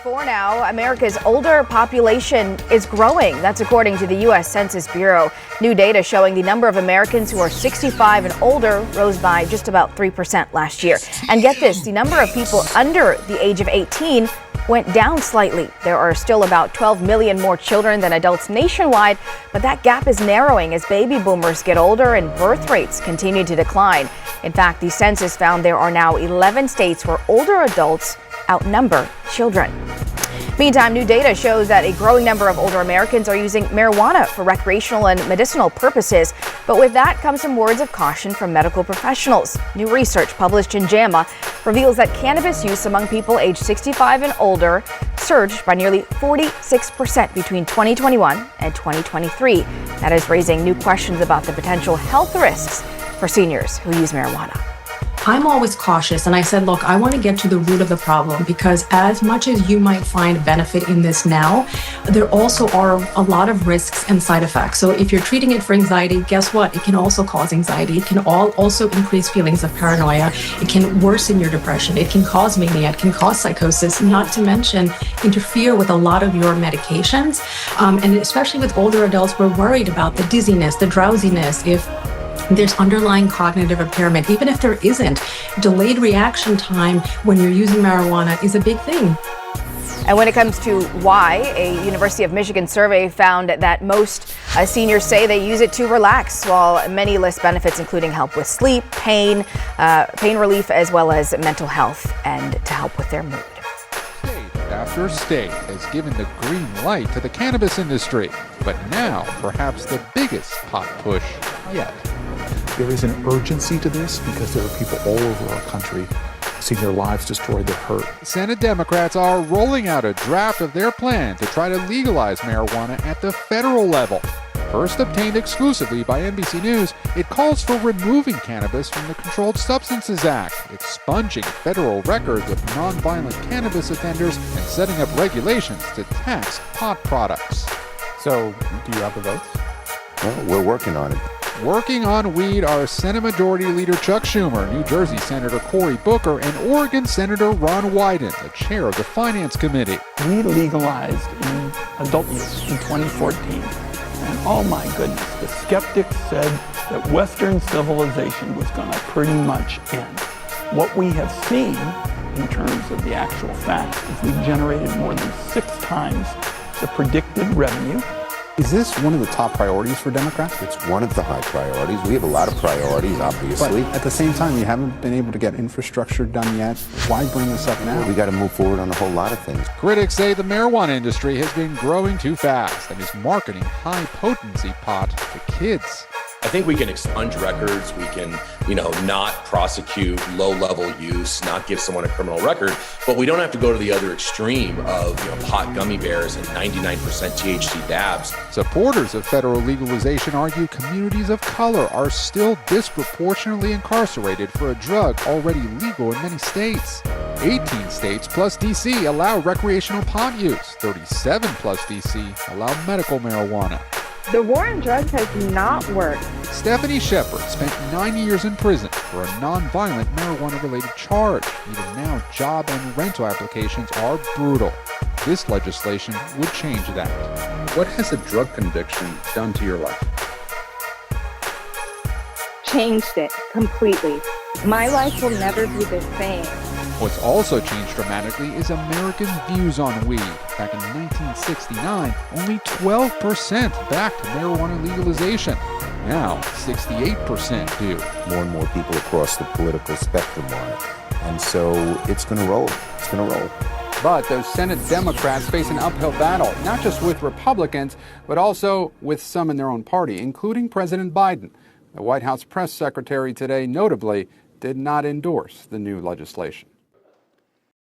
Before now, America's older population is growing. That's according to the U.S. Census Bureau. New data showing the number of Americans who are 65 and older rose by just about 3% last year. And get this, the number of people under the age of 18 went down slightly. There are still about 12 million more children than adults nationwide, but that gap is narrowing as baby boomers get older and birth rates continue to decline. In fact, the census found there are now 11 states where older adults outnumber children. Meantime, new data shows that a growing number of older Americans are using marijuana for recreational and medicinal purposes. But with that comes some words of caution from medical professionals. New research published in JAMA reveals that cannabis use among people aged 65 and older surged by nearly 46% between 2021 and 2023. That is raising new questions about the potential health risks for seniors who use marijuana. I'm always cautious, and I said, look, I want to get to the root of the problem, because as much as you might find benefit in this now, there also are a lot of risks and side effects. So if you're treating it for anxiety, guess what? It can also cause anxiety. It can also increase feelings of paranoia. It can worsen your depression. It can cause mania. It can cause psychosis, not to mention interfere with a lot of your medications. And especially with older adults, we're worried about the dizziness, the drowsiness, if there's underlying cognitive impairment. Even if there isn't, delayed reaction time when you're using marijuana is a big thing. And when it comes to why, a University of Michigan survey found that most seniors say they use it to relax, while many list benefits including help with sleep, pain relief, as well as mental health and to help with their mood. State after state has given the green light to the cannabis industry, but now perhaps the biggest pot push yet. There is an urgency to this because there are people all over our country seeing their lives destroyed, they're hurt. Senate Democrats are rolling out a draft of their plan to try to legalize marijuana at the federal level. First obtained exclusively by NBC News, it calls for removing cannabis from the Controlled Substances Act, expunging federal records of nonviolent cannabis offenders, and setting up regulations to tax pot products. So, do you have the votes? Well, we're working on it. Working on weed are Senate Majority Leader Chuck Schumer, New Jersey Senator Cory Booker, and Oregon Senator Ron Wyden, the chair of the Finance Committee. We legalized in adult use in 2014. And oh my goodness, the skeptics said that Western civilization was going to pretty much end. What we have seen in terms of the actual facts is we've generated more than 6 times the predicted revenue. Is this one of the top priorities for Democrats? It's one of the high priorities. We have a lot of priorities, obviously. But at the same time, you haven't been able to get infrastructure done yet. Why bring this up now? We got to move forward on a whole lot of things. Critics say the marijuana industry has been growing too fast and is marketing high-potency pot to kids. I think we can expunge records, we can, not prosecute low-level use, not give someone a criminal record, but we don't have to go to the other extreme of, pot gummy bears and 99% THC dabs. Supporters of federal legalization argue communities of color are still disproportionately incarcerated for a drug already legal in many states. 18 states plus D.C. allow recreational pot use. 37 plus D.C. allow medical marijuana. The war on drugs has not worked. Stephanie Shepard spent 9 years in prison for a nonviolent marijuana-related charge. Even now, job and rental applications are brutal. This legislation would change that. What has a drug conviction done to your life? Changed it completely. My life will never be the same. What's also changed dramatically is Americans' views on weed. Back in 1969, only 12% backed marijuana legalization. Now, 68% do. More and more people across the political spectrum on it. And so it's going to roll. It's going to roll. But those Senate Democrats face an uphill battle, not just with Republicans, but also with some in their own party, including President Biden. The White House press secretary today notably did not endorse the new legislation.